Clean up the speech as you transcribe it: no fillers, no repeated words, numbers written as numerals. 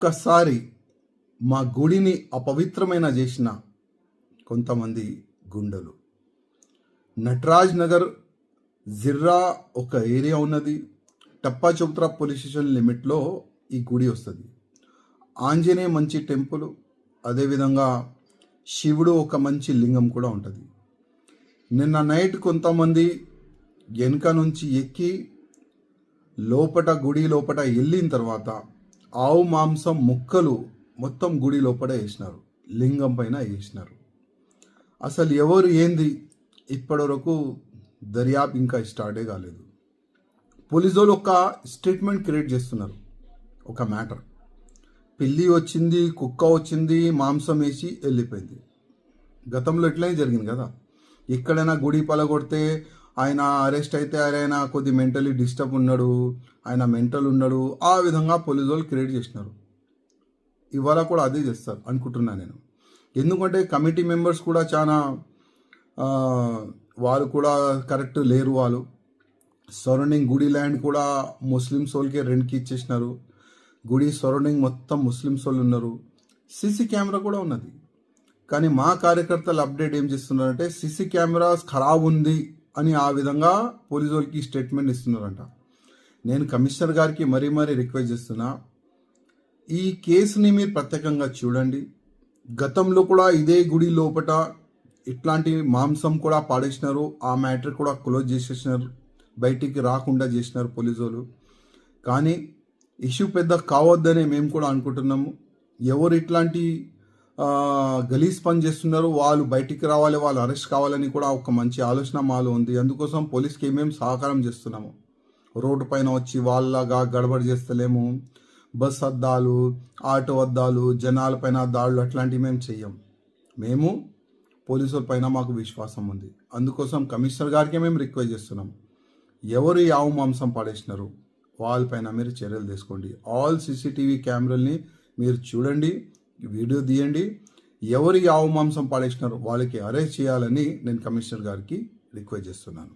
ఒక్కసారి మా గుడిని అపవిత్రమైన చేసిన కొంతమంది గుండెలు. నటరాజ్ నగర్ జిర్రా ఒక ఏరియా ఉన్నది. టప్పా చౌత్రా పోలీస్ స్టేషన్ లిమిట్లో ఈ గుడి వస్తుంది. ఆంజనేయ మంచి టెంపుల్, అదేవిధంగా శివుడు ఒక మంచి లింగం కూడా ఉంటుంది. నిన్న నైట్ కొంతమంది వెనుక నుంచి ఎక్కి గుడి లోపట వెళ్ళిన తర్వాత ఆవు మాంసం ముక్కలు మొత్తం గుడి లోపల వేసినారు, లింగం పైన వేసినారు. అసలు ఎవరు ఏంది ఇప్పటివరకు దర్యాప్తు ఇంకా స్టార్టే కాలేదు. పోలీసు వాళ్ళు ఒక స్టేట్మెంట్ క్రియేట్ చేస్తున్నారు. ఒక మ్యాటర్, పిల్లి వచ్చింది, కుక్క వచ్చింది, మాంసం వేసి వెళ్ళిపోయింది. గతంలో ఇట్లనే జరిగింది కదా. ఎక్కడైనా గుడి పలగొడితే ఆయన అరెస్ట్ అయితే ఆయన కొద్ది మెంటలీ డిస్టర్బ్ ఉన్నాడు, ఆయన మెంటల్ ఉన్నాడు, ఆ విధంగా పోలీసు వాళ్ళు క్రియేట్ చేసినారు. ఇవాళ కూడా అదే చేస్తారు అనుకుంటున్నాను నేను. ఎందుకంటే కమిటీ మెంబర్స్ కూడా చాలా వాళ్ళు కూడా కరెక్ట్ లేరు. వాళ్ళు సరౌండింగ్ గుడి ల్యాండ్ కూడా ముస్లిమ్స్ వాళ్ళకి రెంట్కి ఇచ్చేసినారు. గుడి సరౌండింగ్ మొత్తం ముస్లిమ్స్ వాళ్ళు ఉన్నారు. సీసీ కెమెరా కూడా ఉన్నది. కానీ మా కార్యకర్తలు అప్డేట్ ఏం చేస్తున్నారంటే సీసీ కెమెరాస్ ఖరాబ్ ఉంది అని ఆ విధంగా పోలీసు వాళ్ళకి స్టేట్మెంట్ ఇస్తున్నారంట. నేను కమిషనర్ గారికి మరీ రిక్వెస్ట్ చేస్తున్నా, ఈ కేసుని మీరు ప్రత్యేకంగా చూడండి. గతంలో కూడా ఇదే గుడి లోపల ఇట్లాంటి మాంసం కూడా పాడేసినారు. ఆ మ్యాటర్ కూడా క్లోజ్ చేసేసినారు, బయటికి రాకుండా చేసినారు పోలీసు వాళ్ళు. కానీ ఇష్యూ పెద్ద కావద్దని మేము కూడా అనుకుంటున్నాము. ఎవరు ఇట్లాంటి గలీజ్ పని చేస్తున్నారు వాళ్ళు బయటికి రావాలి, వాళ్ళు అరెస్ట్ కావాలని కూడా ఒక మంచి ఆలోచన మాలో ఉంది. అందుకోసం పోలీస్కి ఏమేమి సహకారం చేస్తున్నాము. రోడ్డు పైన వచ్చి వాళ్ళగా గడబడి చేస్తలేము. బస్ అద్దాలు, ఆటో అద్దాలు, జనాల పైన దాడులు అట్లాంటివి మేము చెయ్యం. మేము పోలీసుల పైన మాకు విశ్వాసం ఉంది. అందుకోసం కమిషనర్ గారికి మేము రిక్వెస్ట్ చేస్తున్నాం, ఎవరు ఈ ఆవు మాంసం పడేసినారు వాళ్ళపైన మీరు చర్యలు తీసుకోండి. ఆల్ సీసీటీవీ కెమెరాల్ని మీరు చూడండి, వీడియో తీయండి. ఎవరు ఈ ఆవు మాంసం పడేసినారు వాళ్ళకి అరెస్ట్ చేయాలని నేను కమిషనర్ గారికి రిక్వెస్ట్ చేస్తున్నాను.